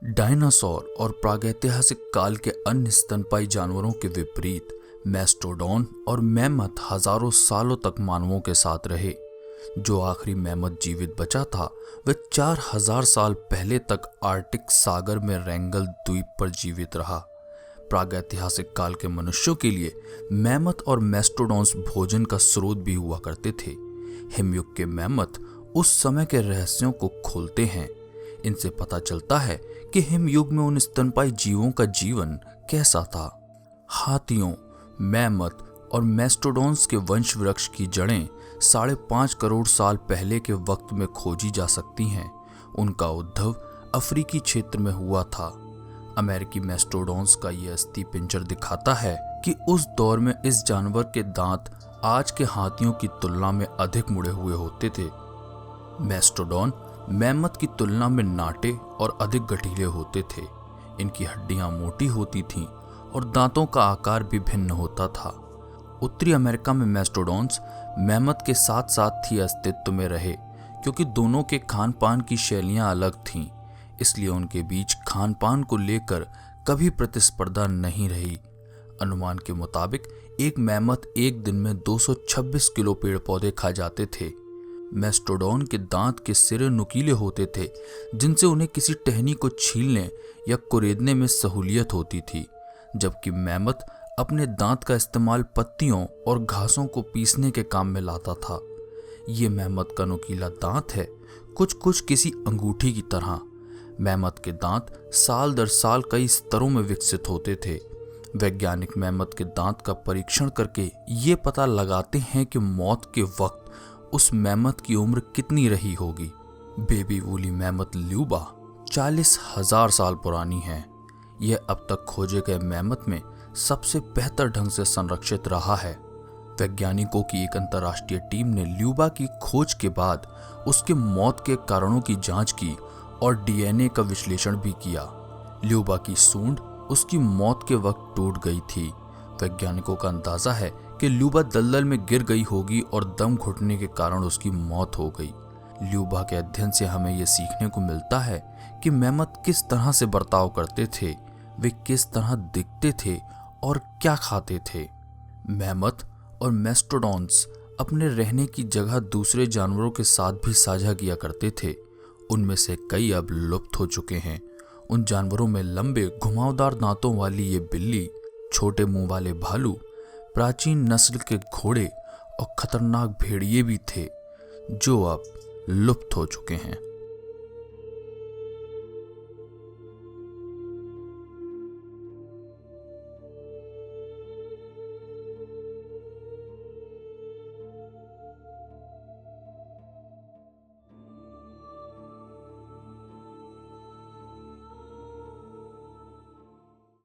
Dinosaur और प्रागैतिहासिक काल के अन्य स्तनपायी जानवरों के विपरीत मैस्टोडॉन और मैमथ हजारों सालों तक मानवों के साथ रहे। जो आखिरी मैमथ जीवित बचा था वह 4000 साल पहले तक आर्कटिक सागर में रेंगल द्वीप पर जीवित रहा। प्रागैतिहासिक काल के मनुष्यों के लिए मैमथ और मैस्टोडॉन्स भोजन का स्रोत भी हुआ करते थे। हिमयुग के मैमथ उस समय के रहस्यों को खोलते हैं। इनसे पता चलता है कि हिमयुग में उन स्तनपायी जीवों का जीवन कैसा था। हाथियों, मैमथ और मैस्टोडॉन्स के वंश वृक्ष की जड़ें 5.5 करोड़ साल पहले के वक्त में खोजी जा सकती हैं। उनका उद्भव अफ्रीकी क्षेत्र में हुआ था। अमेरिकी मैस्टोडॉन्स का यह अस्थि पिंजर दिखाता है कि उस दौर में इस जानवर के दांत आज के हाथियों की तुलना में अधिक मुड़े हुए होते थे। मैस्टोडॉन मैमथ की तुलना में नाटे और अधिक गठीले होते थे। इनकी हड्डियां मोटी होती थीं और दांतों का आकार भी भिन्न होता था। उत्तरी अमेरिका में मैस्टोडॉन्स मैमथ के साथ साथ ही अस्तित्व में रहे। क्योंकि दोनों के खान पान की शैलियां अलग थीं, इसलिए उनके बीच खान पान को लेकर कभी प्रतिस्पर्धा नहीं रही। अनुमान के मुताबिक एक मैमथ एक दिन में 226 किलो पेड़ पौधे खा जाते थे। मैस्टोडॉन के दांत के सिरे नुकीले होते थे, जिनसे उन्हें किसी टहनी को छीलने या कुरेदने में सहूलियत होती थी, जबकि मैमथ अपने दांत का इस्तेमाल पत्तियों और घासों को पीसने के काम में लाता था। ये मैमथ का नुकीला दांत है, कुछ किसी अंगूठी की तरह। मैमथ के दांत साल दर साल कई स्तरों में विकसित होते थे। वैज्ञानिक मैमथ के दांत का परीक्षण करके ये पता लगाते हैं कि मौत के वक्त उस मैमथ की उम्र कितनी रही होगी। बेबी वूली मैमथ ल्यूबा 40,000 साल पुरानी है। यह अब तक खोजे गए मैमथ में सबसे बेहतर ढंग से संरक्षित रहा है। वैज्ञानिकों की एक अंतर्राष्ट्रीय टीम ने ल्यूबा की खोज के बाद उसके मौत के कारणों की जांच की और डीएनए का विश्लेषण भी किया। ल्यूबा की सूंड उसकी मौत के वक्त टूट गई थी। वैज्ञानिकों का अंदाजा है कि ल्यूबा दलदल में गिर गई होगी और दम घुटने के कारण उसकी मौत हो गई। ल्यूबा के अध्ययन से हमें यह सीखने को मिलता है कि मैमथ किस तरह से बर्ताव करते थे, वे किस तरह दिखते थे और क्या खाते थे। मैमथ और मैस्टोडॉन्स अपने रहने की जगह दूसरे जानवरों के साथ भी साझा किया करते थे। उनमें से कई अब लुप्त हो चुके हैं। उन जानवरों में लंबे घुमावदार दांतों वाली ये बिल्ली, छोटे मुंह वाले भालू, प्राचीन नस्ल के घोड़े और खतरनाक भेड़िए भी थे, जो अब लुप्त हो चुके हैं।